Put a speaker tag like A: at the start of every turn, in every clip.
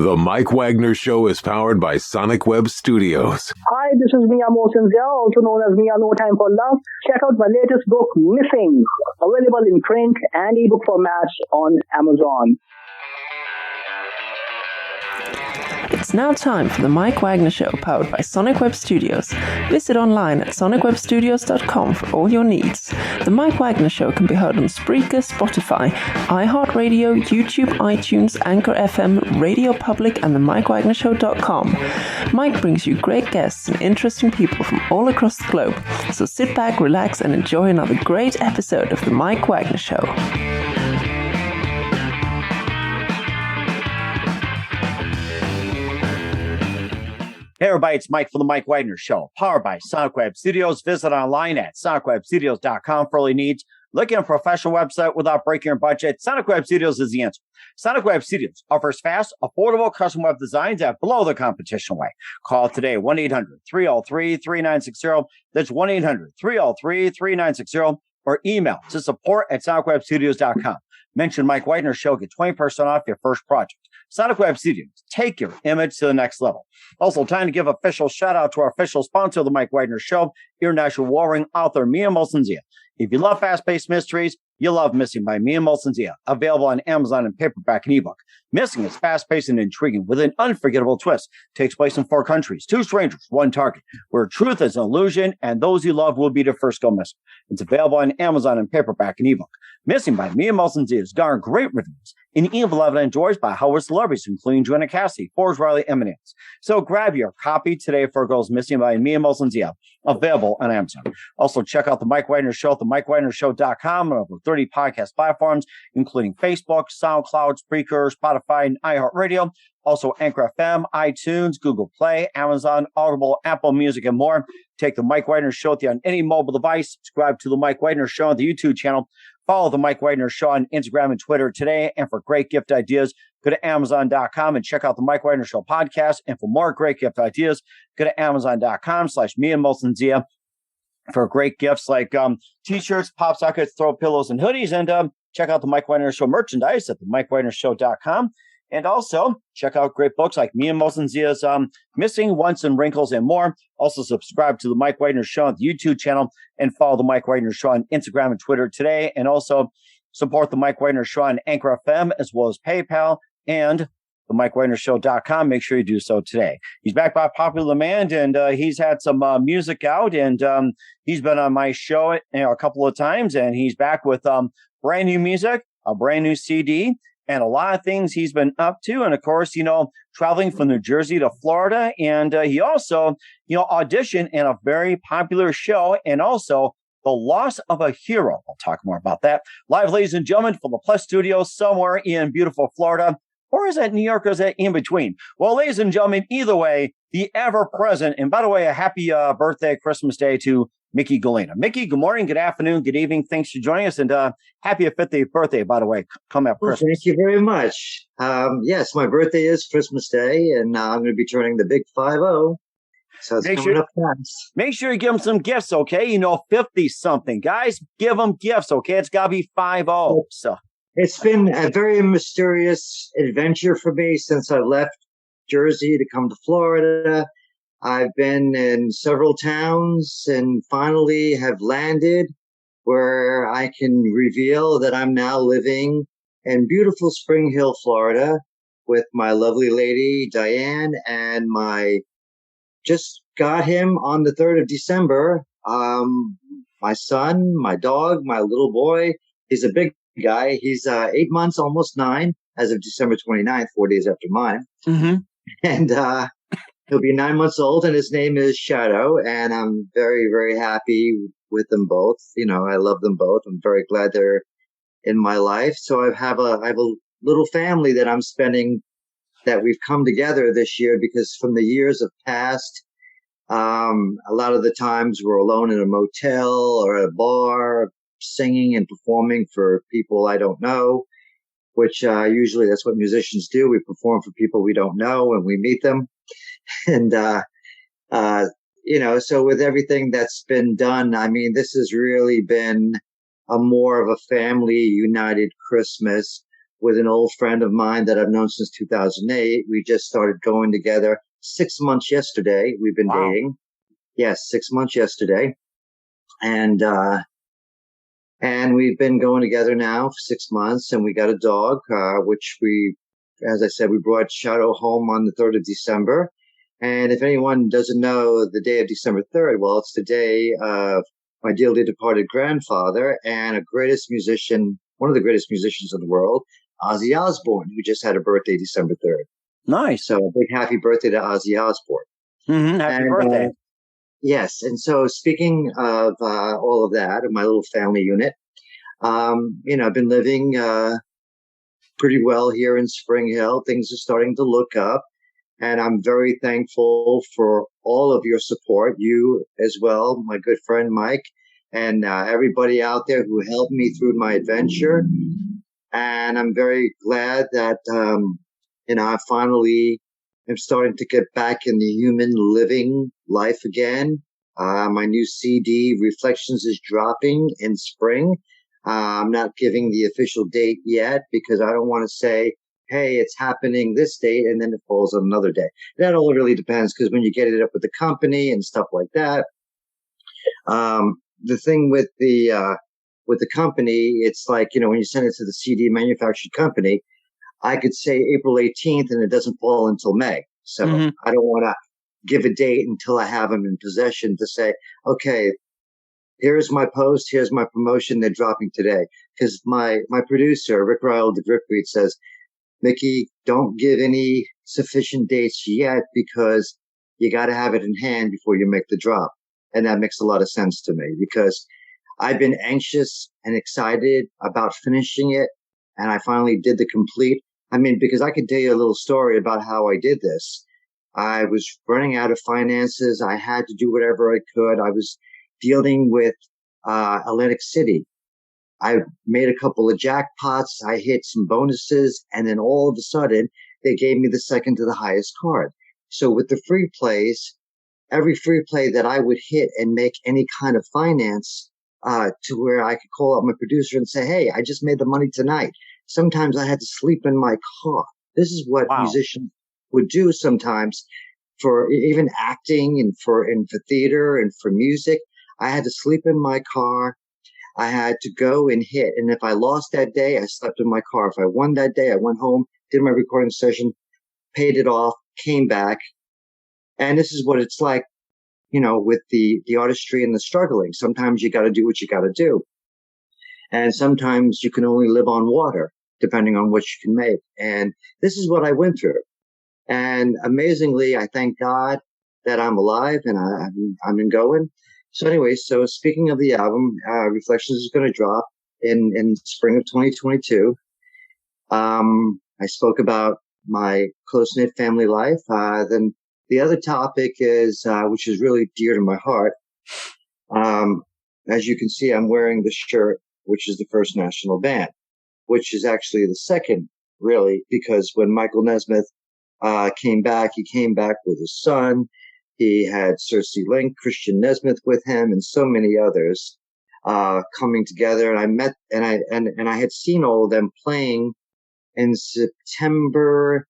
A: The Mike Wagner Show is powered by Sonic Web Studios.
B: Hi, this is Mia Mosinzia, also known as Mia No Time for Love. Check out my latest book, Missing, available in print and ebook formats on Amazon.
C: It's now time for the Mike Wagner Show, powered by Sonic Web Studios. Visit online at sonicwebstudios.com for all your needs. The Mike Wagner Show can be heard on Spreaker, Spotify, iHeartradio, YouTube, iTunes, Anchor FM, Radio Public, and themikewagnershow.com. Mike brings you great guests and interesting people from all across the globe. So sit back, relax, and enjoy another great episode of the Mike Wagner Show.
D: Hey everybody, it's Mike from the Mike Wagner Show, powered by Sonic Web Studios. Visit online at sonicwebstudios.com for all your needs. Looking at a professional website without breaking your budget? Sonic Web Studios is the answer. Sonic Web Studios offers fast, affordable custom web designs that blow the competition away. Call today, 1-800-303-3960. That's 1-800-303-3960. Or email to support@sonicwebstudios.com. Mention Mike Wagner Show, get 20% off your first project. Sonic Web Studios, take your image to the next level. Also, time to give official shout out to our official sponsor of the Mike Wagner Show, international warring author Mia Mosinzia. If you love fast-paced mysteries, you'll love Missing by Mia Mosinzia, available on Amazon in paperback and ebook. Missing is fast-paced and intriguing with an unforgettable twist. Takes place in 4 countries, 2 strangers, 1 target, where truth is an illusion and those you love will be the first go missing. It's available on Amazon in paperback and ebook. Missing by Mia Mosinzia has garnered great reviews and even beloved enjoyed by Hollywood celebrities, including Joanna Cassidy, Forrest Riley, Eminence. So grab your copy today for Girls Missing by Mia Mosinzia, available on Amazon. Also, check out the Mike Wagner Show at themikewagnershow.com and over 30 podcast platforms, including Facebook, SoundCloud, Spreaker, Spotify, and iHeartradio. Also, Anchor FM, iTunes, Google Play, Amazon, Audible, Apple Music, and more. Take the Mike Wagner Show with you on any mobile device. Subscribe to the Mike Wagner Show on the YouTube channel. Follow the Mike Wagner Show on Instagram and Twitter today. And for great gift ideas, go to Amazon.com and check out the Mike Wagner Show podcast. And for more great gift ideas, go to Amazon.com/Mia Mosinzia for great gifts like t-shirts, pop sockets, throw pillows, and hoodies. And check out the Mike Wagner Show merchandise at themikewagnershow.com. And also, check out great books like Mia Mosinzia's Missing, Once, and Wrinkles, and more. Also, subscribe to the Mike Wagner Show on the YouTube channel and follow the Mike Wagner Show on Instagram and Twitter today. And also, support the Mike Wagner Show on Anchor FM as well as PayPal and the MikeWagnerShow.com. Make sure you do so today. He's back by popular demand, and he's had some music out, and he's been on my show a couple of times, and he's back with brand new music, a brand new CD, and a lot of things he's been up to. And of course, traveling from New Jersey to Florida. And he also, auditioned in a very popular show, and also The Loss of a Hero. We'll talk more about that. Live, ladies and gentlemen, from the Plus Studios somewhere in beautiful Florida. Or is that New York, or is that in between? Well, ladies and gentlemen, either way, the ever-present, and by the way, a happy birthday, Christmas Day to Micky Gallina. Micky, good morning, good afternoon, good evening. Thanks for joining us, and happy 50th birthday, by the way, coming up Christmas.
E: Thank you very much. Yes, my birthday is Christmas Day, and I'm going to be turning the big 50. So it's coming up fast.
D: Make sure you give them some gifts, okay? 50-something. Guys, give them gifts, okay? It's got to be 50. So
E: it's been a very mysterious adventure for me since I left Jersey to come to Florida. I've been in several towns and finally have landed where I can reveal that I'm now living in beautiful Spring Hill, Florida, with my lovely lady, Diane, and just got him on the 3rd of December. My son, my dog, my little boy, he's a big guy. He's 8 months, almost 9, as of December 29th, 4 days after mine.
D: Mm-hmm.
E: And he'll be 9 months old, and his name is Shadow. And I'm very, very happy with them both. I love them both. I'm very glad they're in my life. So I have a little family that I'm spending, that we've come together this year, because from the years of past, a lot of the times we're alone in a motel or at a bar, singing and performing for people I don't know, which usually that's what musicians do. We perform for people we don't know and we meet them. And, so with everything that's been done, I mean, this has really been a more of a family united Christmas with an old friend of mine that I've known since 2008. We just started going together 6 months yesterday. We've been dating. Yes, 6 months yesterday. And we've been going together now for 6 months, and we got a dog, which as I said, we brought Shadow home on the 3rd of December. And if anyone doesn't know the day of December 3rd, well, it's the day of my dearly departed grandfather and one of the greatest musicians in the world, Ozzy Osbourne, who just had a birthday December 3rd.
D: Nice.
E: So a big happy birthday to Ozzy Osbourne.
D: Happy birthday.
E: Yes. And so speaking of all of that, of my little family unit, I've been living pretty well here in Spring Hill. Things are starting to look up. And I'm very thankful for all of your support, you as well, my good friend Mike, and everybody out there who helped me through my adventure. And I'm very glad that, I finally am starting to get back in the human living life again. My new CD, Reflections, is dropping in spring. I'm not giving the official date yet because I don't want to say, hey, it's happening this date, and then it falls on another day. That all really depends, because when you get it up with the company and stuff like that, the thing with the company, it's like, when you send it to the CD manufacturing company, I could say April 18th and it doesn't fall until May. So I don't want to give a date until I have them in possession to say, okay, here's my post, here's my promotion, they're dropping today. Because my producer, Rick Ryle, the Grip Read, says, Mickey, don't give any sufficient dates yet because you got to have it in hand before you make the drop. And that makes a lot of sense to me because I've been anxious and excited about finishing it. And I finally did the complete. Because I could tell you a little story about how I did this. I was running out of finances. I had to do whatever I could. I was dealing with Atlantic City. I made a couple of jackpots. I hit some bonuses. And then all of a sudden, they gave me the second to the highest card. So with the free plays, every free play that I would hit and make any kind of finance to where I could call up my producer and say, hey, I just made the money tonight. Sometimes I had to sleep in my car. This is what musicians would do sometimes for even acting and for theater and for music. I had to sleep in my car. I had to go and hit. And if I lost that day, I slept in my car. If I won that day, I went home, did my recording session, paid it off, came back. And this is what it's like, with the artistry and the struggling. Sometimes you got to do what you got to do. And sometimes you can only live on water, depending on what you can make. And this is what I went through. And amazingly, I thank God that I'm alive and I'm been going. So anyway, so speaking of the album, Reflections is going to drop in spring of 2022. I spoke about my close-knit family life. Then the other topic is, which is really dear to my heart. As you can see, I'm wearing the shirt, which is the First National Band, which is actually the second, really, because when Michael Nesmith came back, he came back with his son. He had Circe Link, Christian Nesmith with him, and so many others coming together. And I met, and I had seen all of them playing in September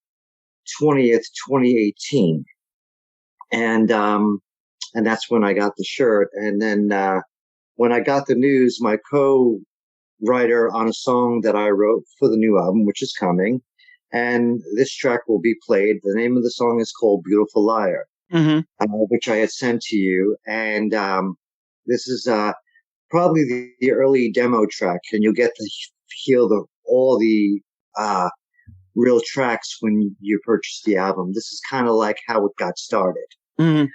E: 20th, 2018. And that's when I got the shirt. And then when I got the news, my co-writer on a song that I wrote for the new album, which is coming, and this track will be played. The name of the song is called Beautiful Liar. Which I had sent to you. And this is probably the early demo track, and you'll get to hear all the real tracks when you purchase the album. This is kind of like how it got started. So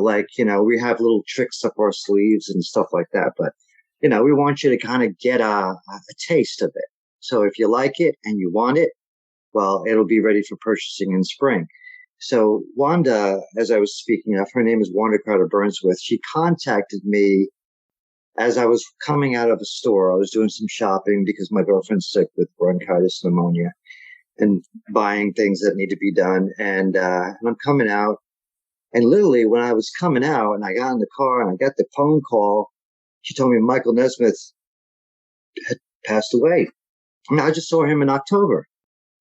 E: like, we have little tricks up our sleeves and stuff like that. But, we want you to kind of get a taste of it. So if you like it and you want it, well, it'll be ready for purchasing in spring. So Wanda, as I was speaking of, her name is Wanda Carter Burnsworth. She contacted me as I was coming out of a store. I was doing some shopping because my girlfriend's sick with bronchitis and pneumonia and buying things that need to be done. And I'm coming out. And literally when I was coming out and I got in the car and I got the phone call, she told me Michael Nesmith passed away. And I just saw him in October.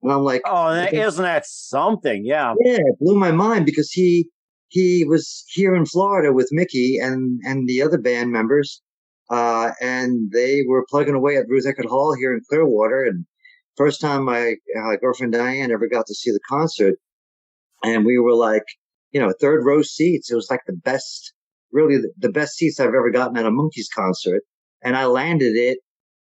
E: And I'm like,
D: oh, isn't that something? Yeah.
E: Yeah, it blew my mind because he was here in Florida with Mickey and the other band members. And they were plugging away at Ruth Eckerd Hall here in Clearwater. And first time my girlfriend Diane ever got to see the concert. And we were like, third row seats. It was like the best seats I've ever gotten at a Monkees concert. And I landed it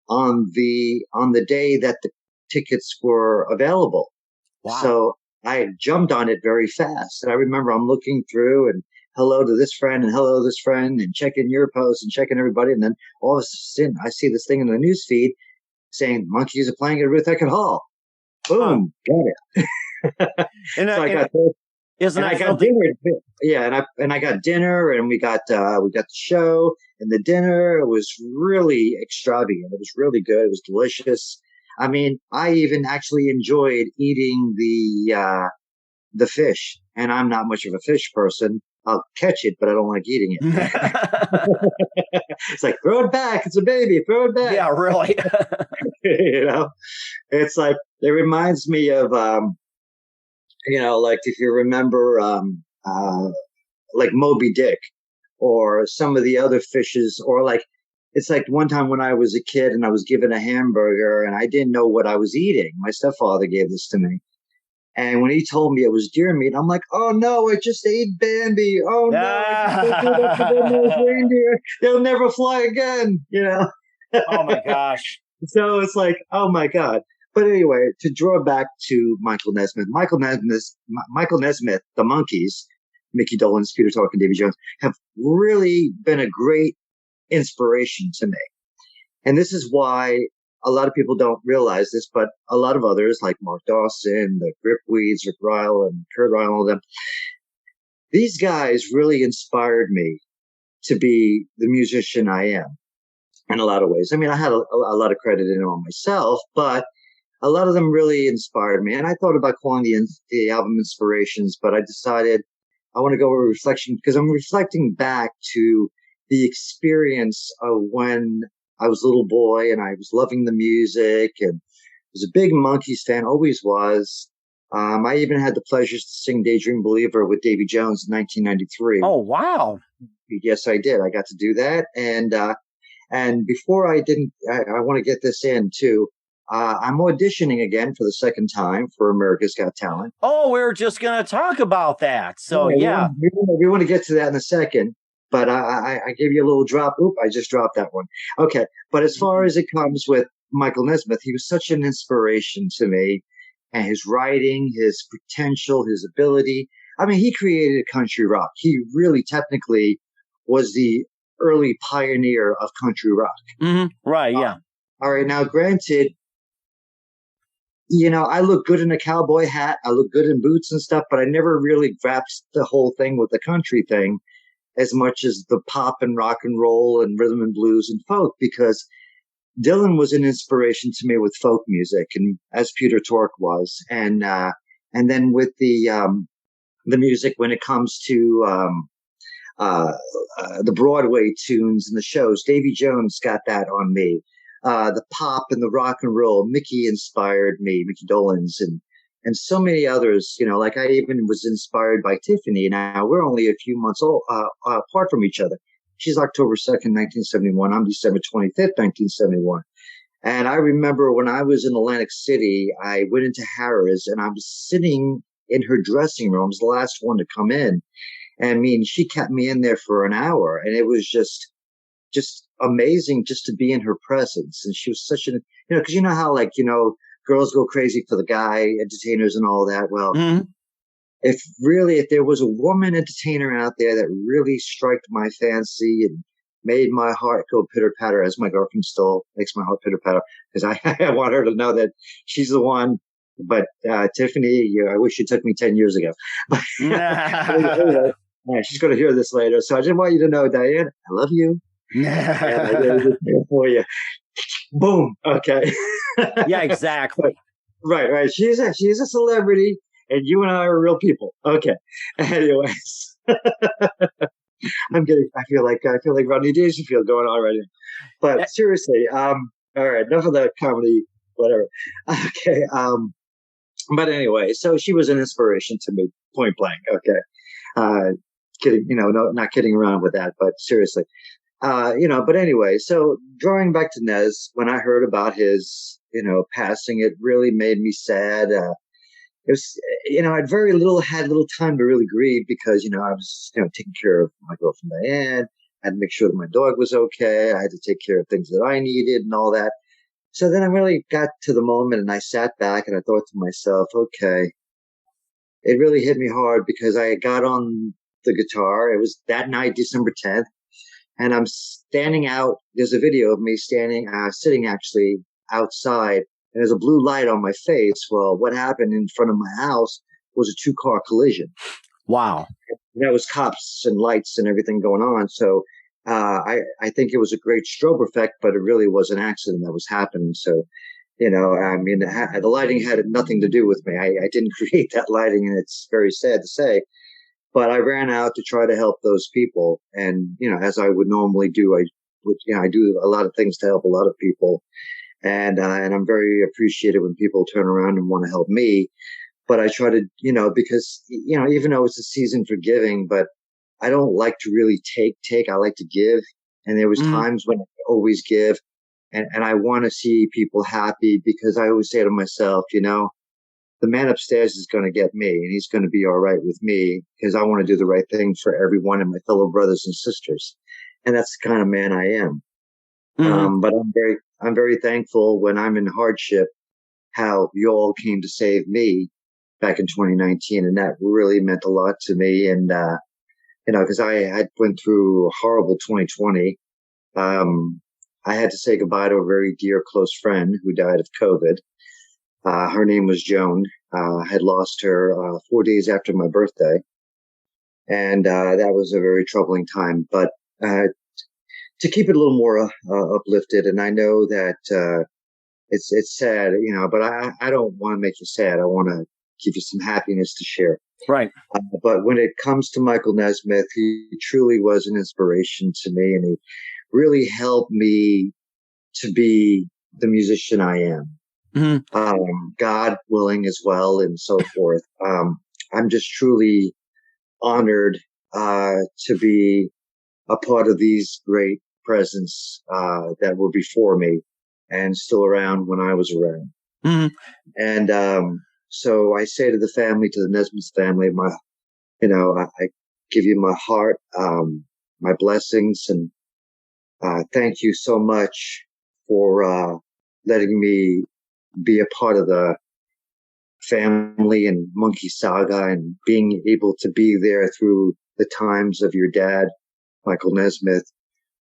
E: on the day that the tickets were available. Wow. So I jumped on it very fast. And I remember I'm looking through and hello to this friend and hello to this friend and checking your post and checking everybody. And then all of a sudden I see this thing in the news feed saying Monkees are playing at Ruth Eckerd Hall. Boom. Got it.
D: And,
E: so I got this.
D: Isn't
E: and
D: that
E: I got dinner. Yeah, and I got dinner, and we got the show and the dinner. It was really extravagant. It was really good. It was delicious. I mean, I even actually enjoyed eating the fish, and I'm not much of a fish person. I'll catch it, but I don't like eating it. It's like, throw it back. It's a baby. Throw it back.
D: Yeah, really.
E: It's like, it reminds me of, like if you remember, like Moby Dick or some of the other fishes, or like, it's like one time when I was a kid and I was given a hamburger and I didn't know what I was eating. My stepfather gave this to me. And when he told me it was deer meat, I'm like, oh no, I just ate Bambi. Oh no, I just ate up the reindeer. They'll never fly again,
D: Oh my gosh.
E: So it's like, oh my God. But anyway, to draw back to Michael Nesmith, the Monkees, Micky Dolenz, Peter Tork, and Davy Jones have really been a great inspiration to me. And this is why a lot of people don't realize this, but a lot of others like Mark Dawson, the Gripweeds, Rick Ryle, and Kurt Ryle, all of them, these guys really inspired me to be the musician I am in a lot of ways. I mean, I had a lot of credit in it on myself, but a lot of them really inspired me. And I thought about calling the album Inspirations, but I decided I want to go with reflection because I'm reflecting back to the experience of when I was a little boy and I was loving the music and was a big Monkees fan, always was. I even had the pleasure to sing Daydream Believer with Davy Jones in 1993.
D: Oh, wow.
E: Yes, I did. I got to do that. And before I want to get this in too. I'm auditioning again for the second time for America's Got Talent.
D: Oh, we were just going to talk about that. So, yeah.
E: We want to get to that in a second, but I gave you a little drop. Oop, I just dropped that one. Okay. But as far as it comes with Michael Nesmith, he was such an inspiration to me, and his writing, his potential, his ability. I mean, he created country rock. He really technically was the early pioneer of country rock.
D: Mm-hmm. Right. Yeah.
E: All right. Now, granted, I look good in a cowboy hat. I look good in boots and stuff, but I never really grasped the whole thing with the country thing as much as the pop and rock and roll and rhythm and blues and folk, because Dylan was an inspiration to me with folk music, and as Peter Tork was. And then with the music when it comes to, the Broadway tunes and the shows, Davy Jones got that on me. The pop and the rock and roll, Mickey inspired me, Micky Dolenz, and so many others, like I even was inspired by Tiffany. Now we're only a few months old, apart from each other. She's October 2nd, 1971. I'm December 25th, 1971. And I remember when I was in Atlantic City, I went into Harrah's and I was sitting in her dressing room. I was the last one to come in. And I mean, she kept me in there for an hour, and it was just amazing just to be in her presence. And she was such because you know how girls go crazy for the guy entertainers and all that. Well, if there was a woman entertainer out there that really struck my fancy and made my heart go pitter patter, as my girlfriend still makes my heart pitter patter, because I want her to know that she's the one. But Tiffany, I wish you took me 10 years ago. Anyway, she's going to hear this later. So I just want you to know, Diane, I love you. For you. Boom. Okay.
D: Yeah, exactly.
E: Right. She's a celebrity, and you and I are real people. Okay. Anyways, I feel like Rodney Dangerfield going on right now. But seriously, All right, enough of that comedy, whatever. Okay. But anyway, so she was an inspiration to me, point blank. Okay. Kidding, no, not kidding around with that, but seriously. But anyway, so drawing back to Nez, when I heard about his, passing, it really made me sad. It was, I'd had little time to really grieve because, I was, taking care of my girlfriend Diane. I had to make sure that my dog was okay. I had to take care of things that I needed and all that. So then I really got to the moment and I sat back and I thought to myself, okay, it really hit me hard because I got on the guitar. It was that night, December 10th. And I'm standing out. There's a video of me sitting actually outside, and there's a blue light on my face. Well, what happened in front of my house was a 2-car collision.
D: Wow.
E: There was cops and lights and everything going on. So I think it was a great strobe effect, but it really was an accident that was happening. So, the lighting had nothing to do with me. I didn't create that lighting, and it's very sad to say. But I ran out to try to help those people. And, as I would normally do, I do a lot of things to help a lot of people. And I'm very appreciative when people turn around and want to help me. But I try to, because, even though it's a season for giving, but I don't like to really take, I like to give. And there was times when I always give. And I want to see people happy because I always say to myself, the man upstairs is going to get me and he's going to be all right with me because I want to do the right thing for everyone and my fellow brothers and sisters. And that's the kind of man I am. But I'm very thankful when I'm in hardship, how you all came to save me back in 2019. And that really meant a lot to me. And, cause I went through a horrible 2020. I had to say goodbye to a very dear close friend who died of COVID. Her name was Joan. I had lost her 4 days after my birthday. And that was a very troubling time. But to keep it a little more uplifted, and I know that it's sad, but I don't want to make you sad. I want to give you some happiness to share.
D: Right.
E: But when it comes to Michael Nesmith, he truly was an inspiration to me, and he really helped me to be the musician I am. God willing as well, and so forth. I'm just truly honored to be a part of these great presents that were before me and still around when I was around. And so I say to the family, to the Nesmith family, I give you my heart, my blessings, and thank you so much for letting me be a part of the family and Monkey Saga and being able to be there through the times of your dad, Michael Nesmith,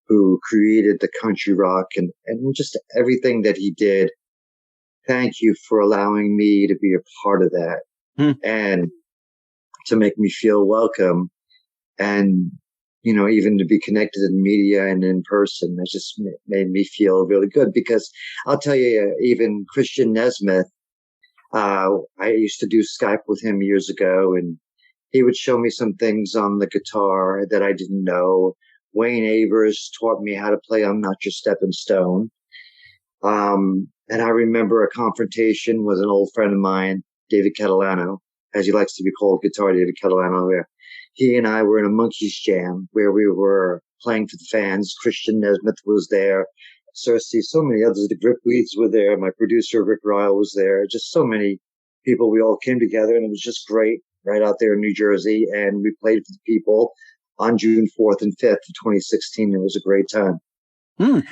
E: who created the country rock and just everything that he did. Thank you for allowing me to be a part of that and to make me feel welcome and, even to be connected in media and in person. It just made me feel really good because I'll tell you, even Christian Nesmith, I used to do Skype with him years ago, and he would show me some things on the guitar that I didn't know. Wayne Avers taught me how to play I'm Not Your Stepping Stone. And I remember a confrontation with an old friend of mine, David Catalano, as he likes to be called, Guitar David Catalano, where he and I were in a Monkees jam where we were playing for the fans. Christian Nesmith was there. Cersei, so many others. The Gripweeds were there. My producer, Rick Ryle, was there. Just so many people. We all came together, and it was just great right out there in New Jersey. And we played for the people on June 4th and 5th of 2016. It was a great time. And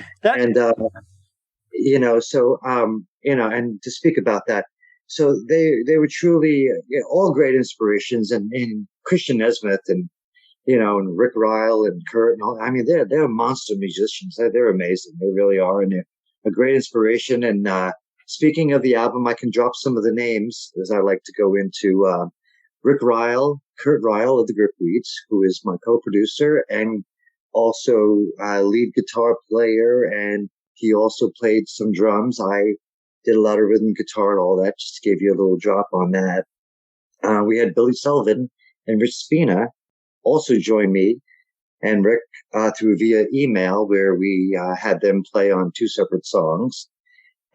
E: to speak about that. So they were truly all great inspirations, and Christian Nesmith and Rick Ryle and Kurt and all. I mean, they're monster musicians. They're amazing. They really are, and they're a great inspiration. And speaking of the album, I can drop some of the names as I like to go into. Rick Ryle, Kurt Ryle of the Gripweeds, who is my co-producer and also lead guitar player, and he also played some drums. I did a lot of rhythm guitar and all that, just to give you a little drop on that. We had Billy Sullivan and Rich Spina also join me and Rick through via email, where we had them play on 2 separate songs.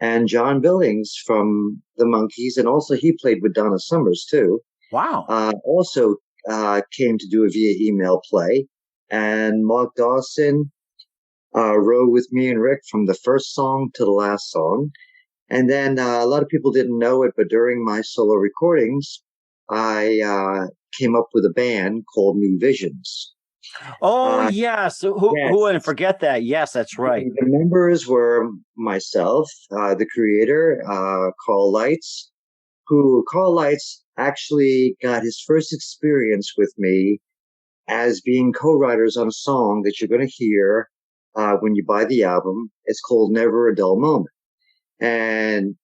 E: and John Billings from the Monkees, and also he played with Donna Summers too.
D: Wow.
E: Also came to do a via email play, and Mark Dawson wrote with me and Rick from the first song to the last song. And then a lot of people didn't know it, but during my solo recordings, I came up with a band called New Visions.
D: Oh, yes. Who wouldn't forget that? Yes, that's right.
E: The members were myself, the creator, Carl Leitz, who Carl Leitz actually got his first experience with me as being co-writers on a song that you're going to hear when you buy the album. It's called Never a Dull Moment. And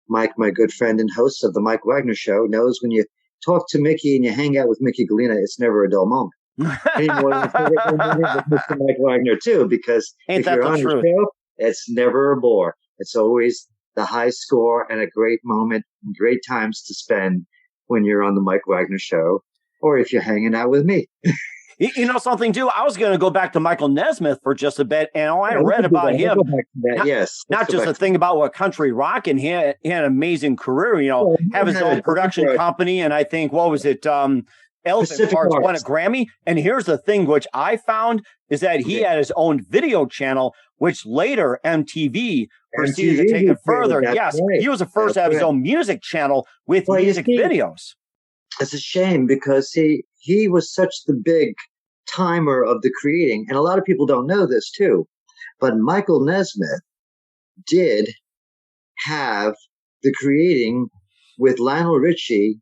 E: Mike, my good friend and host of the Mike Wagner Show, knows when you talk to Mickey and you hang out with Micky Gallina, it's never a dull moment. Anymore than Mr. Mike Wagner too, because if you're on the show, it's never a bore. It's always the high score and a great moment, and great times to spend when you're on the Mike Wagner Show, or if you're hanging out with me.
D: You know something, too? I was going to go back to Michael Nesmith for just a bit, and I read about him. Not just a thing about what country rock, and he had an amazing career, have his own production company, and I think, what was it, Elephant Parks won a Grammy. And here's the thing, which I found, is that he had his own video channel, which later MTV proceeded to take it further. Yes, he was the first to have his own music channel with music videos.
E: It's a shame because he was such the big timer of the creating. And a lot of people don't know this too. But Michael Nesmith did have the creating with Lionel Richie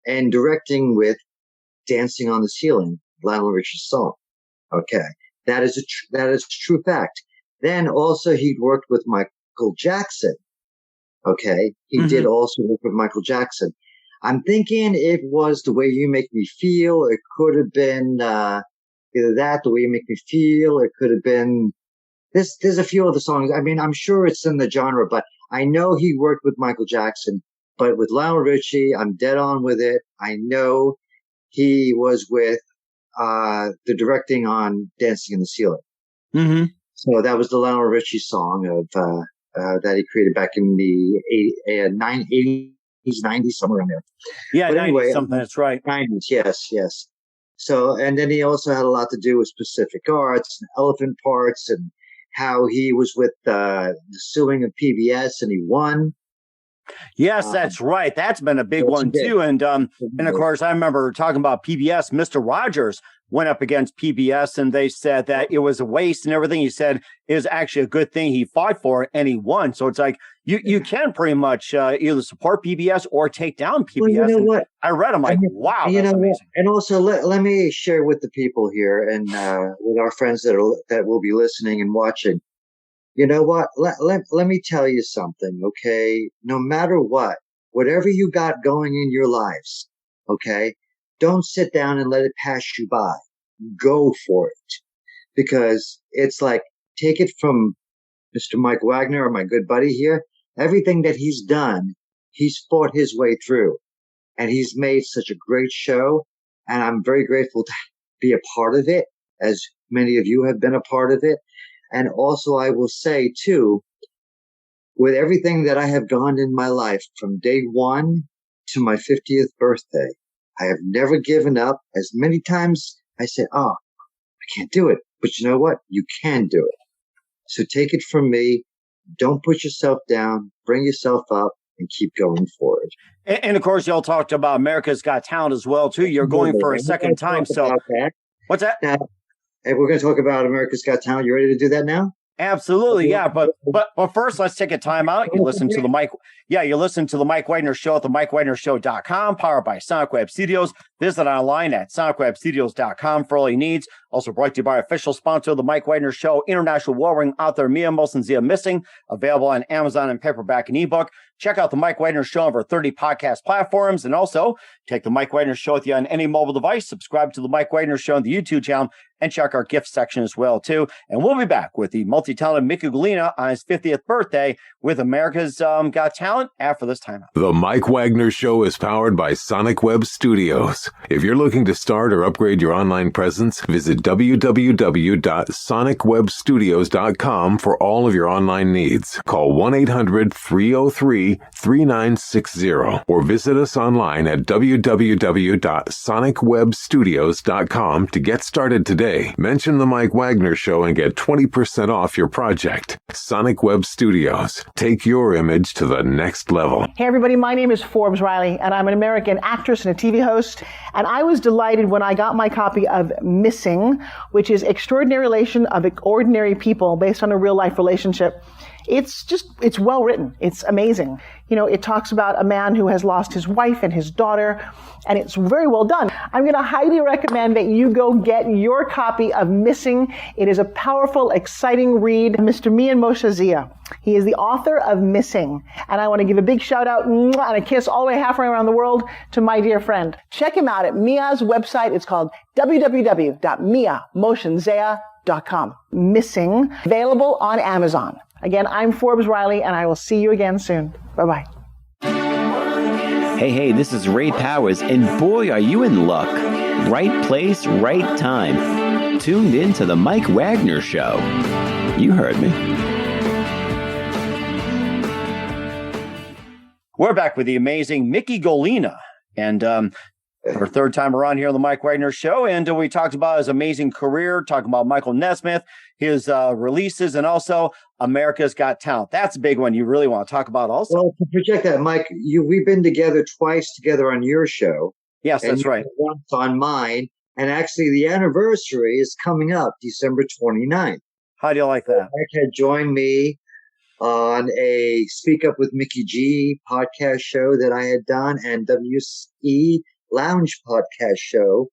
E: and directing with Dancing on the Ceiling, Lionel Richie's song. Okay. That is a true fact. Then also he'd worked with Michael Jackson. Okay. He did also work with Michael Jackson. I'm thinking it was The Way You Make Me Feel. It could have been either that, The Way You Make Me Feel. It could have been there's a few other songs. I mean, I'm sure it's in the genre, but I know he worked with Michael Jackson. But with Lionel Richie, I'm dead on with it. I know he was with the directing on Dancing in the Ceiling. Mm-hmm. So that was the Lionel Richie song of that he created back in the 80s, 90s, somewhere in there.
D: Yeah, but anyway, something. That's right.
E: 90s, yes. So, and then he also had a lot to do with Specific Arts and Elephant Parts and how he was with the suing of PBS and he won.
D: Yes, that's right. That's been a big one too. And of course, I remember talking about PBS. Mr. Rogers went up against PBS and they said that it was a waste and everything. He said it was actually a good thing he fought for it and he won. So it's like you can pretty much either support PBS or take down PBS. Well, you know what? I read them like, wow, that's amazing.
E: And also let me share with the people here and with our friends that will be listening and watching. You know what? Let me tell you something, okay? No matter what, whatever you got going in your lives, okay? Don't sit down and let it pass you by. Go for it. Because it's like, take it from Mr. Mike Wagner, or my good buddy here. Everything that he's done, he's fought his way through. And he's made such a great show. And I'm very grateful to be a part of it, as many of you have been a part of it. And also, I will say, too, with everything that I have gone in my life from day one to my 50th birthday, I have never given up. As many times I said, oh, I can't do it. But you know what? You can do it. So take it from me. Don't put yourself down. Bring yourself up and keep going forward.
D: And of course, y'all talked about America's Got Talent as well, too. You're going for a second time. So what's that?
E: Now, and we're going to talk about America's Got Talent. You ready to do that now?
D: Absolutely, yeah. But first, let's take a time out. You listen to the Mike Wagner Show at themikewagnershow.com, powered by Sonic Web Studios. Visit online at sonicwebstudios.com for all your needs. Also brought to you by official sponsor of the Mike Wagner Show, international warring author Mia Molson Zia Missing, available on Amazon and paperback and ebook. Check out the Mike Wagner Show on over 30 podcast platforms, and also take the Mike Wagner Show with you on any mobile device. Subscribe to the Mike Wagner Show on the YouTube channel and check our gift section as well, too. And we'll be back with the multi-talented Micky Gallina on his 50th birthday with America's Got Talent after this timeout.
A: The Mike Wagner Show is powered by Sonic Web Studios. If you're looking to start or upgrade your online presence, visit www.sonicwebstudios.com for all of your online needs. Call 1-800-303-3960 or visit us online at www.sonicwebstudios.com to get started today. Mention the Mike Wagner Show and get 20% off your project. Sonic Web Studios. Take your image to the next level.
F: Hey everybody, my name is Forbes Riley and I'm an American actress and a TV host. And I was delighted when I got my copy of Missing, which is Extraordinary Relation of Ordinary People based on a real life relationship. It's well written. It's amazing. You know, it talks about a man who has lost his wife and his daughter, and it's very well done. I'm going to highly recommend that you go get your copy of Missing. It is a powerful, exciting read. Mr. Mian Moshe Zia. He is the author of Missing. And I want to give a big shout out and a kiss all the way halfway around the world to my dear friend. Check him out at Mia's website. It's called www.miamosenzea.com. Missing, available on Amazon. Again, I'm Forbes Riley, and I will see you again soon. Bye-bye.
G: Hey, this is Ray Powers, and boy, are you in luck. Right place, right time. Tuned in to the Mike Wagner Show. You heard me.
D: We're back with the amazing Micky Gallina. And her third time around here on the Mike Wagner Show. And we talked about his amazing career, talking about Michael Nesmith, his releases, and also America's Got Talent. That's a big one you really want to talk about also.
E: Well, to project that, Mike, we've been twice together on your show.
D: Yes, that's right.
E: Once on mine. And actually, the anniversary is coming up December 29th.
D: How do you like that?
E: Mike had joined me on a Speak Up with Mickey G podcast show that I had done, and WE Lounge podcast show,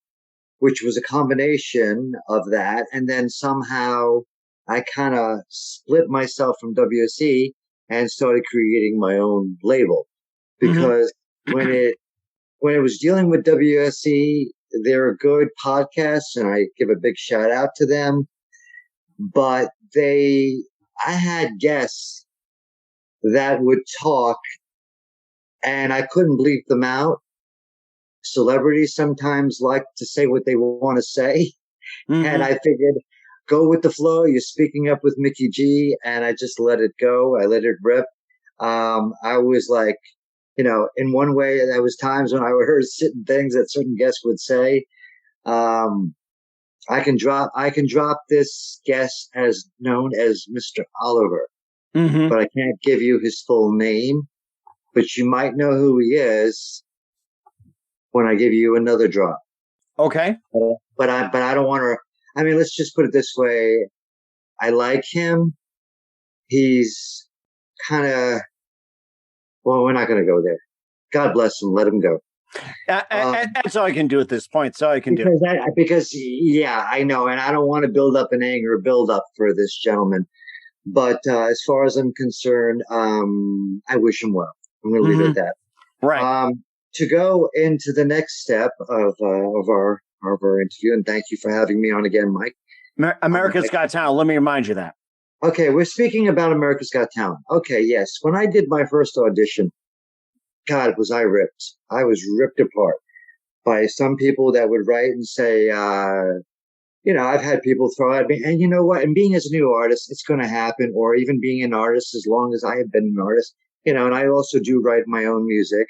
E: which was a combination of that. And then somehow I kind of split myself from WSE and started creating my own label, because when it was dealing with WSE, they're good podcasts and I give a big shout out to them. But I had guests that would talk and I couldn't bleep them out. Celebrities sometimes like to say what they want to say. And I figured, go with the flow. You're speaking up with Mickey G, and I just let it go. I let it rip. I was like, in one way, there was times when I heard certain things that certain guests would say. I can drop this guest as known as Mr. Oliver, but I can't give you his full name, but you might know who he is when I give you another drop.
D: Okay.
E: But I don't want to, let's just put it this way. I like him. He's kind of, well, we're not going to go there. God bless him. Let him go.
D: That's all I can do at this point. That's all I can do.
E: Because I know. And I don't want to build up an anger build up for this gentleman. But as far as I'm concerned, I wish him well. I'm going to leave it at that.
D: Right.
E: To go into the next step of our interview, and thank you for having me on again, Mike.
D: America's Got Talent. Let me remind you that.
E: Okay, we're speaking about America's Got Talent. Okay, yes. When I did my first audition, God, was I ripped. I was ripped apart by some people that would write and say, I've had people throw at me, and you know what? And being as a new artist, it's going to happen, or even being an artist as long as I have been an artist, and I also do write my own music.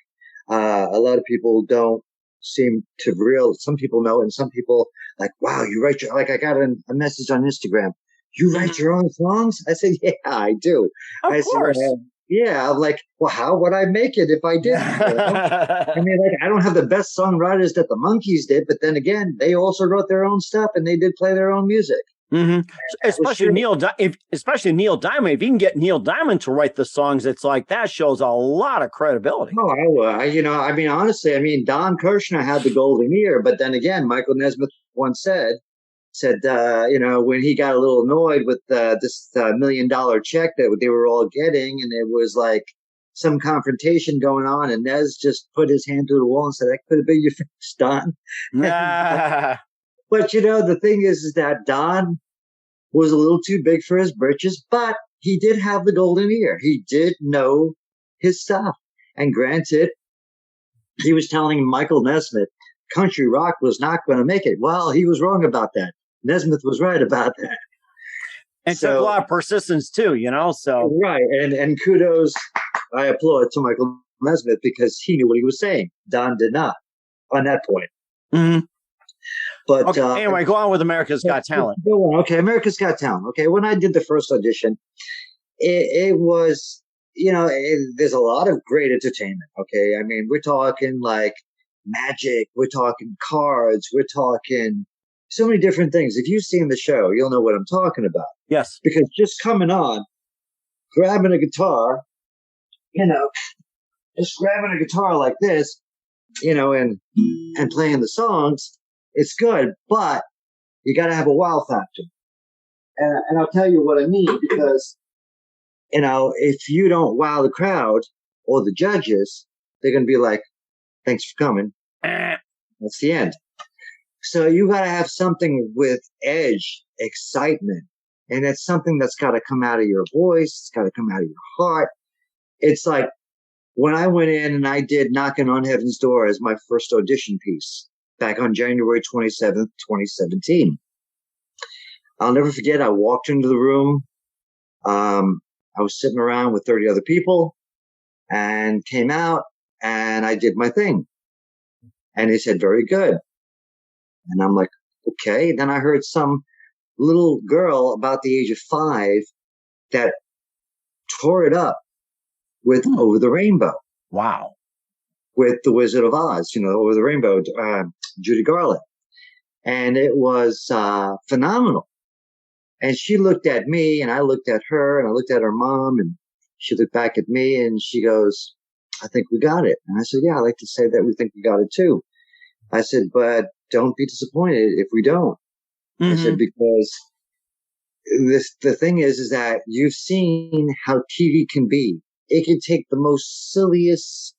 E: A lot of people don't seem to some people know, and some people like, wow, you write I got a message on Instagram. You write your own songs? I said, yeah, I do.
D: Of course.
E: Yeah. I'm like, well, how would I make it if I did? I don't have the best songwriters that the Monkees did, but then again, they also wrote their own stuff and they did play their own music.
D: Especially Neil Diamond. If you can get Neil Diamond to write the songs, it's like that shows a lot of credibility.
E: Oh, honestly, Don Kirshner had the golden ear, but then again, Michael Nesmith once said, when he got a little annoyed with this $1 million check that they were all getting, and it was like some confrontation going on, and Nez just put his hand to the wall and said, "That could have been your fix, Don." But the thing is that Don was a little too big for his britches, but he did have the golden ear. He did know his stuff. And granted, he was telling Michael Nesmith country rock was not going to make it. Well, he was wrong about that. Nesmith was right about that.
D: And took a lot of persistence too, so.
E: Right. And kudos, I applaud to Michael Nesmith because he knew what he was saying. Don did not on that point.
D: Mm-hmm.
E: But
D: okay, anyway, go on with America's Got Talent.
E: Okay, America's Got Talent. Okay, when I did the first audition, it was, there's a lot of great entertainment. Okay, I mean, we're talking like magic, we're talking cards, we're talking so many different things. If you've seen the show, you'll know what I'm talking about.
D: Yes.
E: Because just coming on, grabbing a guitar, just grabbing a guitar like this, and playing the songs, it's good, but you got to have a wow factor. And I'll tell you what I mean, because, if you don't wow the crowd or the judges, they're going to be like, thanks for coming. That's the end. So you got to have something with edge, excitement. And it's something that's got to come out of your voice. It's got to come out of your heart. It's like when I went in and I did Knocking on Heaven's Door as my first audition piece back on January 27th, 2017. I'll never forget. I walked into the room. I was sitting around with 30 other people and came out and I did my thing. And they said, very good. And I'm like, okay. Then I heard some little girl about the age of 5 that tore it up with Over the Rainbow.
D: Wow.
E: With The Wizard of Oz, Over the Rainbow, Judy Garland. And it was phenomenal. And she looked at me and I looked at her and I looked at her mom and she looked back at me and she goes, I think we got it. And I said, yeah, I like to say that we think we got it too. I said, but don't be disappointed if we don't. Mm-hmm. I said, because the thing is that you've seen how TV can be. It can take the most silliest,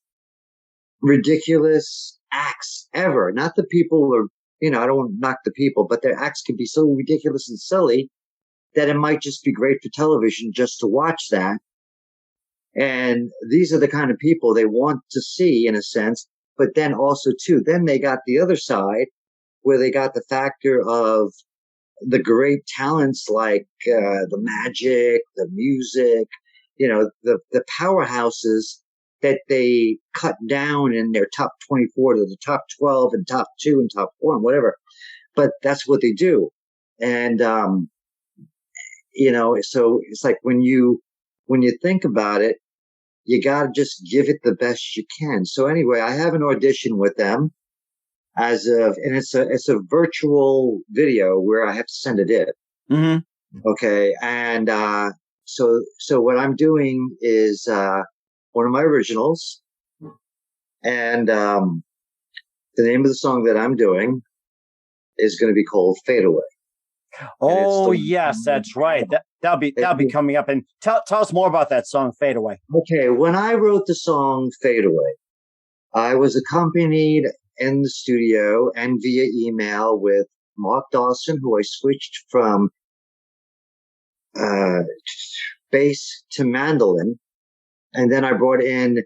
E: ridiculous acts ever. Not the people who are, I don't want to knock the people, but their acts can be so ridiculous and silly that it might just be great for television just to watch that. And these are the kind of people they want to see in a sense, but then also too, then they got the other side where they got the factor of the great talents like the magic, the music, the powerhouses that they cut down in their top 24 to the top 12 and top 2 and top 1, whatever. But that's what they do. And, so it's like when you think about it, you got to just give it the best you can. So anyway, I have an audition with them and it's a virtual video where I have to send it in. Mm-hmm. Okay. And, so what I'm doing is, one of my originals and, the name of the song that I'm doing is going to be called Fadeaway.
D: Oh, yes, that's right. That'll be coming up. And tell us more about that song, Fade Away.
E: Okay. When I wrote the song Fade Away, I was accompanied in the studio and via email with Mark Dawson, who I switched from bass to mandolin. And then I brought in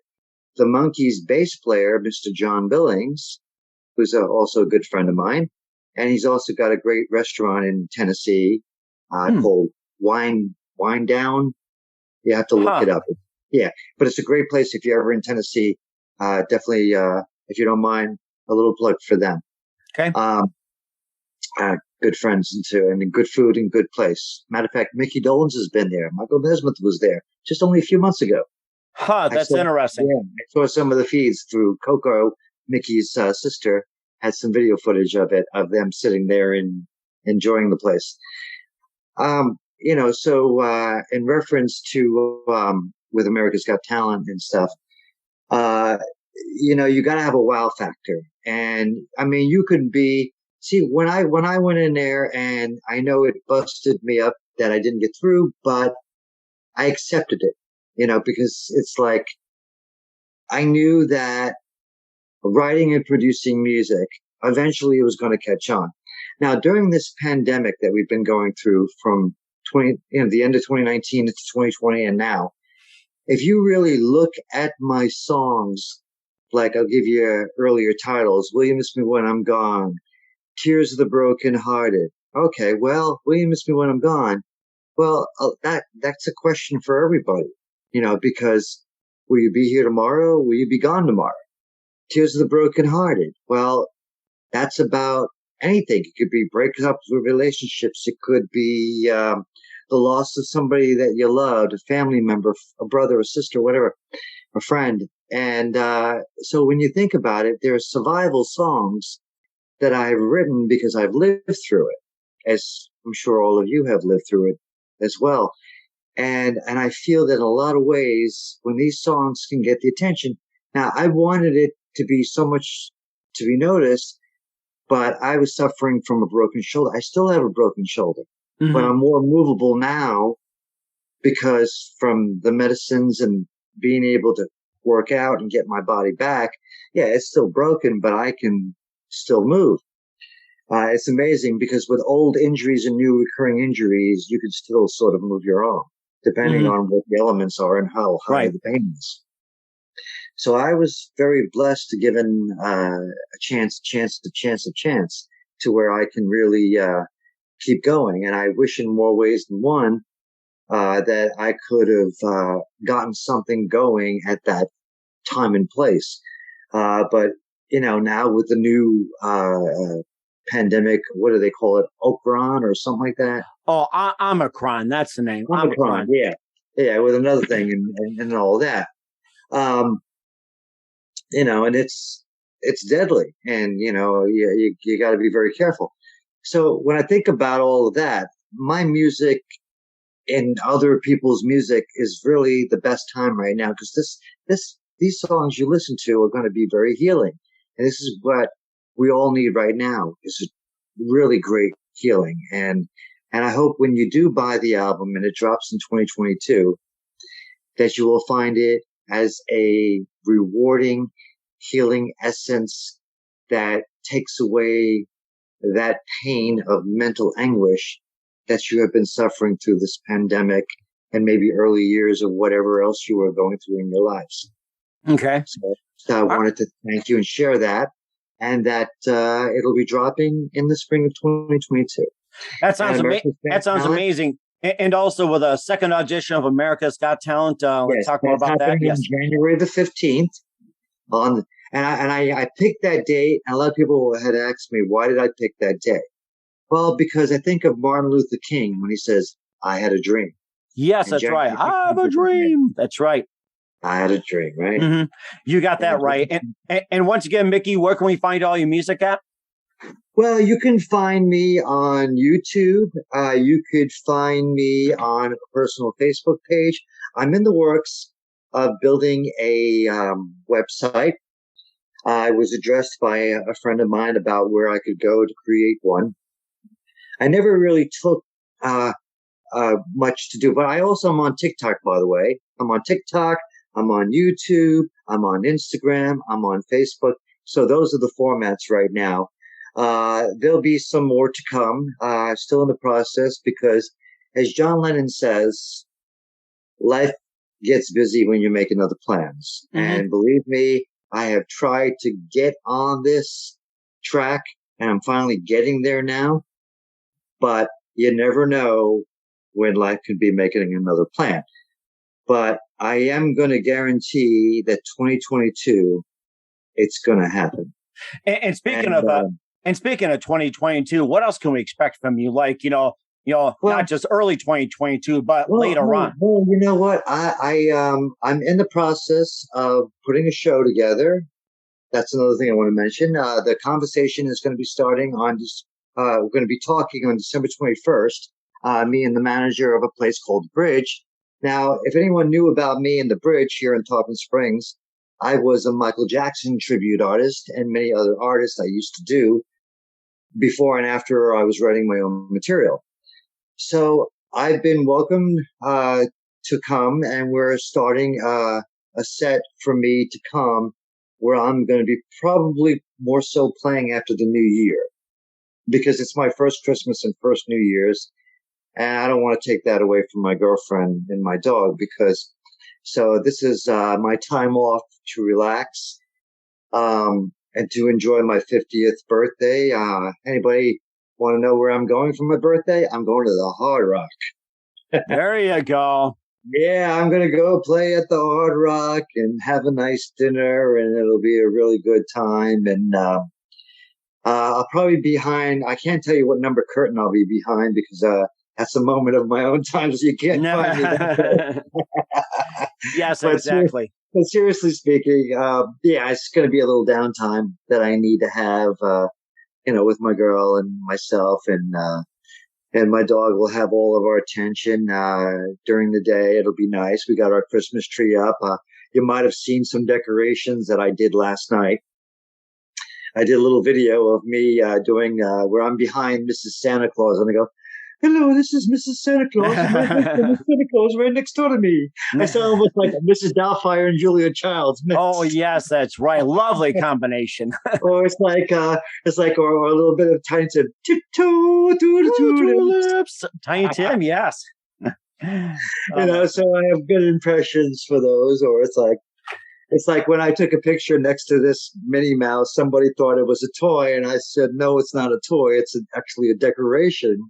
E: the Monkees bass player, Mr. John Billings, who's also a good friend of mine. And he's also got a great restaurant in Tennessee called Wine Down. You have to look it up. Yeah, but it's a great place if you're ever in Tennessee. Definitely, if you don't mind, a little plug for them.
D: Okay.
E: Good friends and good food and good place. Matter of fact, Micky Dolenz has been there. Michael Nesmith was there just only a few months ago.
D: That's interesting.
E: Yeah, I saw some of the feeds through Coco, Micky's sister, had some video footage of them sitting there and enjoying the place. So in reference to with America's Got Talent and stuff, you got to have a wow factor. And I mean, you could when I went in there, and I know it busted me up that I didn't get through, but I accepted it, because it's like I knew that writing and producing music, eventually it was going to catch on. Now, during this pandemic that we've been going through from the end of 2019 to 2020 and now, if you really look at my songs, like I'll give you earlier titles, Will You Miss Me When I'm Gone, Tears of the Broken Hearted. Okay, well, Will you miss me when I'm gone? Well, that's a question for everybody, because will you be here tomorrow? Will you be gone tomorrow? Tears of the Broken Hearted. Well, that's about anything. It could be breakups with relationships. It could be the loss of somebody that you loved, a family member, a brother, a sister, whatever, a friend. And so when you think about it, there are survival songs that I've written because I've lived through it, as I'm sure all of you have lived through it as well. And I feel that in a lot of ways, when these songs can get the attention, now I wanted it to be so much to be noticed, but I was suffering from a broken shoulder. I still have a broken shoulder, but I'm more movable now because from the medicines and being able to work out and get my body back. Yeah, it's still broken, but I can still move. It's amazing because with old injuries and new recurring injuries, you can still sort of move your arm, depending on what the elements are and how high the pain is. So I was very blessed to given a chance to where I can really keep going. And I wish in more ways than one that I could have gotten something going at that time and place. But now with the new pandemic, what do they call it? Omicron or something like that?
D: Oh, Omicron. That's the name.
E: Omicron. Yeah, with another thing and all that. And it's deadly, and you got to be very careful. So when I think about all of that, my music and other people's music is really the best time right now, because these songs you listen to are going to be very healing, and this is what we all need right now, is really great healing. And I hope when you do buy the album and it drops in 2022, that you will find it as a rewarding, healing essence that takes away that pain of mental anguish that you have been suffering through this pandemic and maybe early years of whatever else you were going through in your lives.
D: Okay.
E: So I wanted to thank you and share that, and that it'll be dropping in the spring of 2022.
D: That sounds amazing. And also with a second audition of America's Got Talent. Let's talk more about that. Yes.
E: January the 15th. And I picked that date. And a lot of people had asked me, why did I pick that day? Well, because I think of Martin Luther King when he says, I had a dream.
D: Yes, that's right. I have a dream. That's right.
E: I had a dream, right?
D: You got that right. And once again, Mickey, where can we find all your music at?
E: Well, you can find me on YouTube. You could find me on a personal Facebook page. I'm in the works of building a website. I was addressed by a friend of mine about where I could go to create one. I never really took much to do, but I also am on TikTok, by the way. I'm on TikTok. I'm on YouTube. I'm on Instagram. I'm on Facebook. So those are the formats right now. There'll be some more to come, still in the process, because as John Lennon says, life gets busy when you're making other plans. And believe me, I have tried to get on this track, and I'm finally getting there now. But you never know when life could be making another plan. But I am going to guarantee that 2022, it's going to happen.
D: And speaking of 2022, what else can we expect from you? Like, not just early 2022, but later on.
E: Well, you know what? I'm in the process of putting a show together. That's another thing I want to mention. The conversation is going to be starting on this. We're going to be talking on December 21st. Me and the manager of a place called The Bridge. Now, if anyone knew about me and The Bridge here in Tarpon Springs, I was a Michael Jackson tribute artist and many other artists I used to do before and after I was writing my own material. So I've been welcomed to come, and we're starting a set for me to come where I'm going to be probably more so playing after the new year. because it's my first Christmas and first New Year's. And I don't want to take that away from my girlfriend and my dog so this is my time off to relax and to enjoy my 50th birthday. Anybody want to know where I'm going for my birthday? I'm going to the Hard Rock.
D: There you go.
E: Yeah, I'm going to go play at the Hard Rock and have a nice dinner, and it'll be a really good time. And I'll probably be behind. I can't tell you what number curtain I'll be behind because that's a moment of my own time, so you can't find me.
D: Yes, exactly.
E: But seriously speaking, it's going to be a little downtime that I need to have, with my girl and myself, and my dog will have all of our attention during the day. It'll be nice. We got our Christmas tree up. You might have seen some decorations that I did last night. I did a little video of me doing where I'm behind Mrs. Santa Claus, and I go, "Hello, this is Mrs. Santa Claus. Mrs. Santa Claus right next door to me." I sound almost like Mrs. Doubtfire and Julia Childs.
D: Oh yes, that's right. Lovely combination.
E: Or it's like or a little bit of Tiny Tim.
D: Tulips. Tiny Tim, yes.
E: So I have good impressions for those. Or it's like when I took a picture next to this Minnie Mouse, somebody thought it was a toy, and I said, "No, it's not a toy. It's actually a decoration."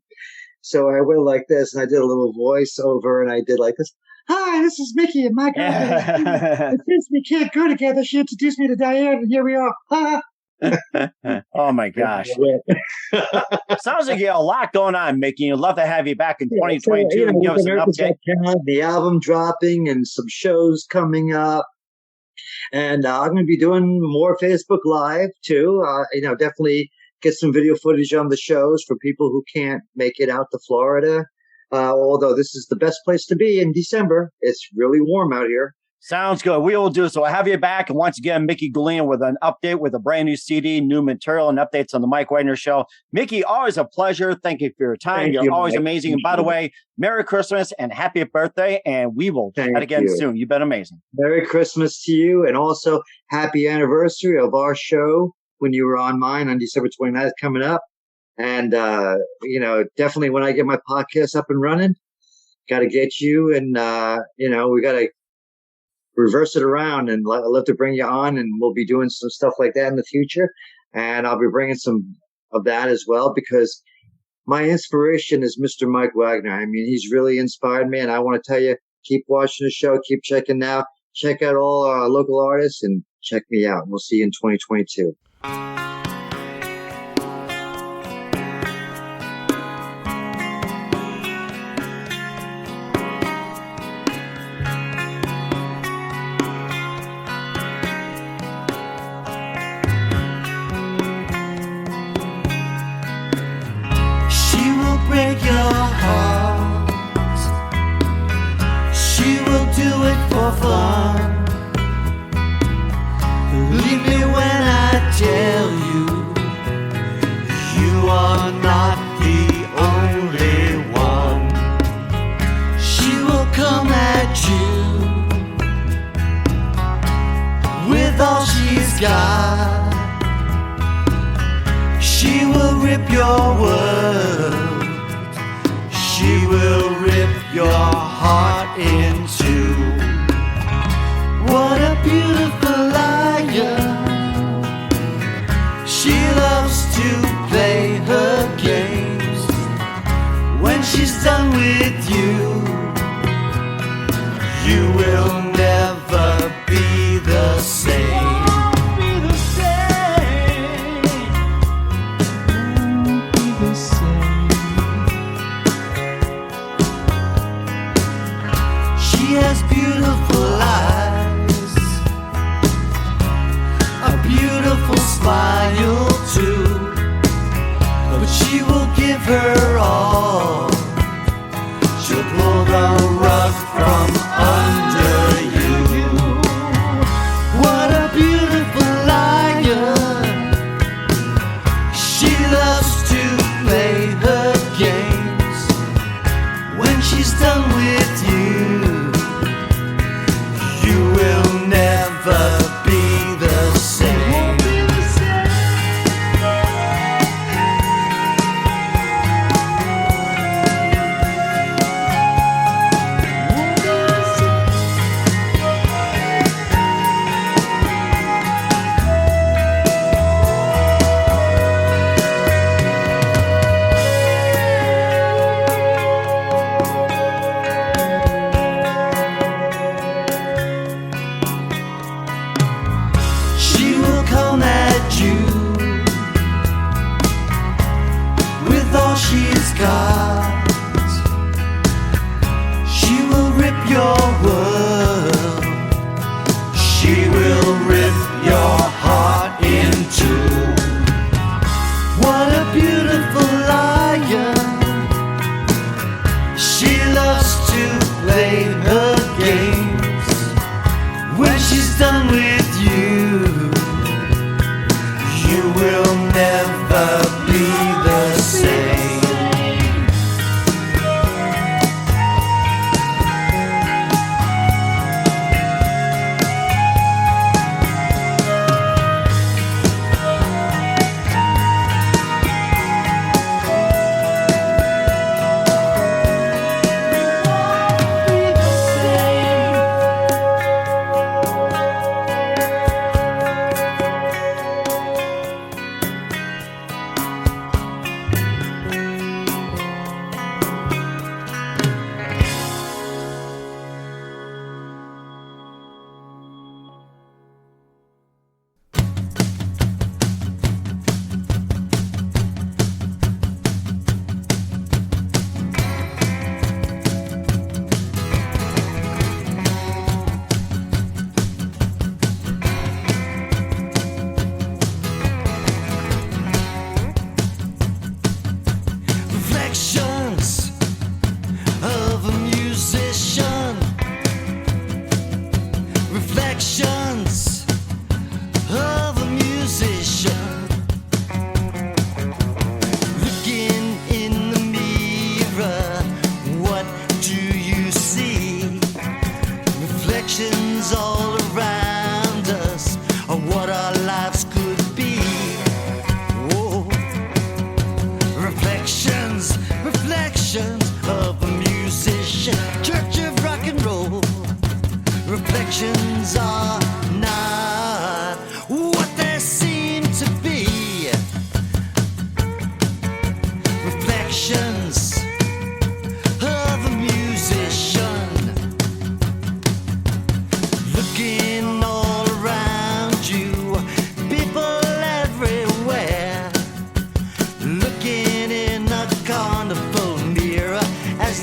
E: So I went like this, and I did a little voiceover, and I did like this. "Hi, this is Mickey, and my girlfriend. Since we can't go together, she introduced me to Diane, and here we are."
D: Oh my gosh! Sounds like you have a lot going on, Mickey. I'd love to have you back in 2022 and give us an update.
E: The album dropping and some shows coming up. And I'm going to be doing more Facebook Live too. Definitely get some video footage on the shows for people who can't make it out to Florida. Although this is the best place to be in December. It's really warm out here.
D: Sounds good. We will do so. I'll have you back. And once again, Micky Gallina with an update with a brand new CD, new material, and updates on the Mike Wagner Show. Mickey, always a pleasure. Thank you for your time. You're always amazing. And by the way, Merry Christmas and happy birthday. And we will chat again soon. You've been amazing.
E: Merry Christmas to you. And also happy anniversary of our show when you were on mine on December 29th coming up. And, definitely when I get my podcast up and running, got to get you. And, we got to reverse it around, and I'd love to bring you on, and we'll be doing some stuff like that in the future. And I'll be bringing some of that as well, because my inspiration is Mr. Mike Wagner. I mean, he's really inspired me, and I want to tell you, keep watching the show, keep checking out, check out all our local artists, and check me out. We'll see you in 2022.
H: Break your heart. She will do it for fun. Believe me when I tell you, you are not the only one. She will come at you with all she's got. She will rip your world. She will rip your heart in two. What a beautiful liar. She loves to play her games. When she's done with you, you will never be the same. She has beautiful eyes, a beautiful smile too, but she will give her all. She'll pull the rug from under you.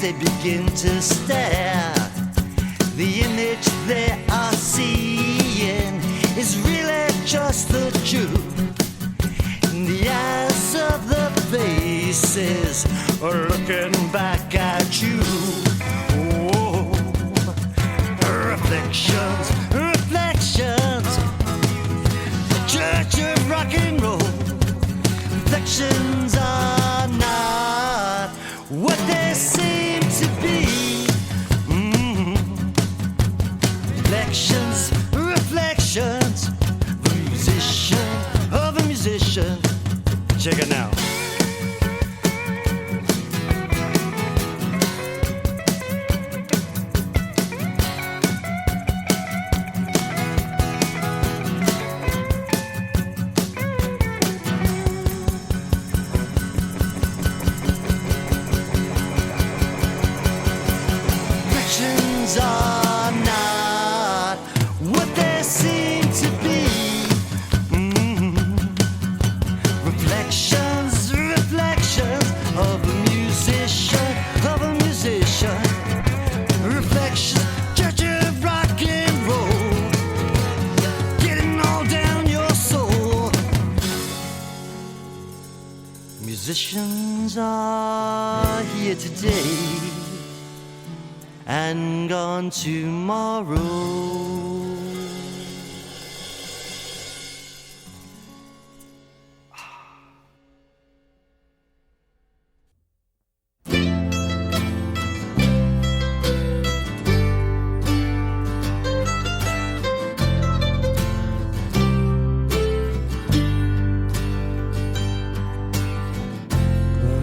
H: they begin to stare. The image they are seeing is really just the truth. The eyes of the faces are looking back at you. Oh, reflections, reflections, the church of rock and roll. Reflections are not what they seem to be. Reflections, reflections, the musician of a musician. Check it now. Reflections are not what they seem to be. Reflections, reflections of a musician, of a musician. Reflections, church of rock and roll, getting all down your soul. Musicians are here today and gone tomorrow.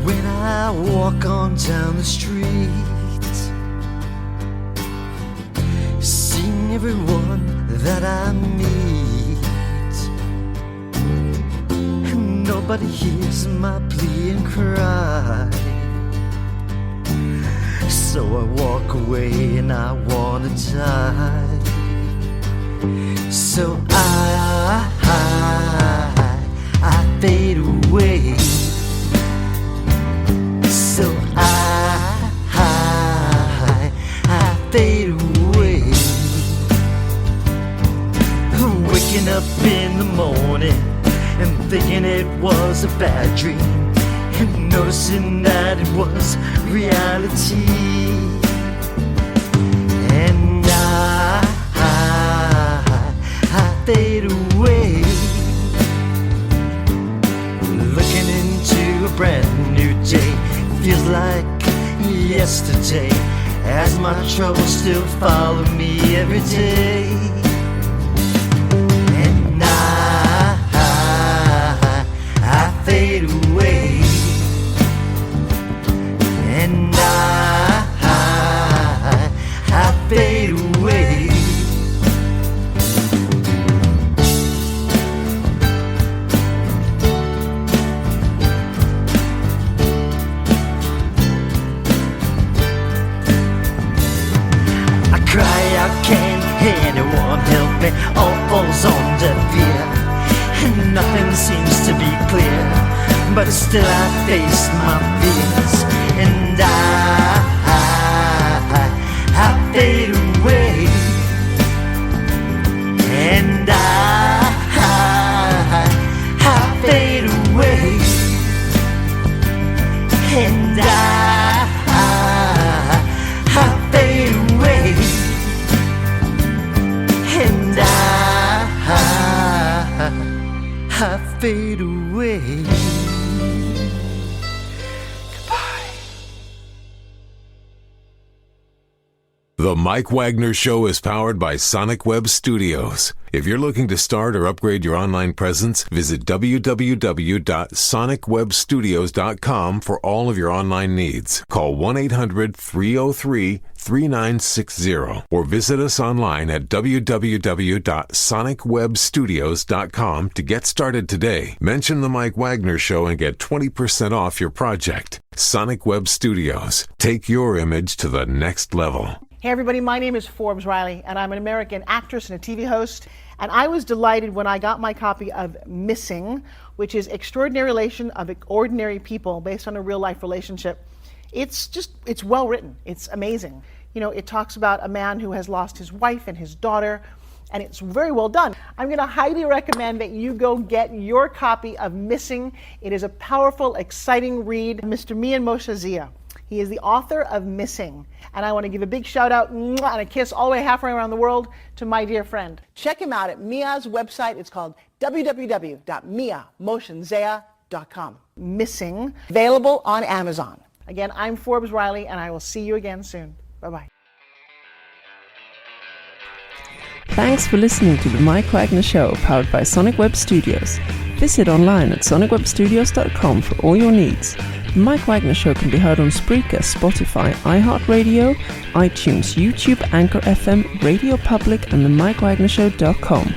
H: When I walk on down the street, seeing everyone that I meet, nobody hears my plea and cry. So I walk away and I wanna die. So I fade away. So I fade away. Waking up in the morning and thinking it was a bad dream, and noticing that it was reality. And I fade away, looking into a brand new day. Feels like yesterday, as my troubles still follow me every day. And I fade away. And I fade away. Cry out, can't anyone help me? All falls on deaf ear, and nothing seems to be clear. But still I face my fears, and I fade away. And I fade away. And I fade away. And I fade away. Goodbye.
A: The Mike Wagner Show is powered by Sonic Web Studios. If you're looking to start or upgrade your online presence, visit www.sonicwebstudios.com for all of your online needs. Call 1-800-303-3960 or visit us online at www.sonicwebstudios.com to get started today. Mention the Mike Wagner Show and get 20% off your project. Sonic Web Studios. Take your image to the next level.
F: Hey everybody, my name is Forbes Riley, and I'm an American actress and a TV host. And I was delighted when I got my copy of Missing, which is Extraordinary Relation of Ordinary People based on a real life relationship. It's well written. It's amazing. It talks about a man who has lost his wife and his daughter, and it's very well done. I'm going to highly recommend that you go get your copy of Missing. It is a powerful, exciting read. Mr. Mian Moshe Zia. He is the author of Missing. And I want to give a big shout out and a kiss all the way halfway around the world to my dear friend. Check him out at Mia's website. It's called www.miamotionsea.com. Missing, available on Amazon. Again, I'm Forbes Riley, and I will see you again soon. Bye-bye.
C: Thanks for listening to The Mike Wagner Show, powered by Sonic Web Studios. Visit online at sonicwebstudios.com for all your needs. The Mike Wagner Show can be heard on Spreaker, Spotify, iHeartRadio, iTunes, YouTube, Anchor FM, Radio Public, and themikewagnershow.com.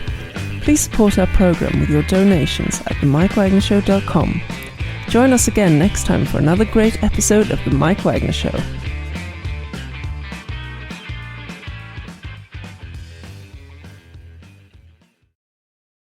C: Please support our program with your donations at themikewagnershow.com. Join us again next time for another great episode of The Mike Wagner Show.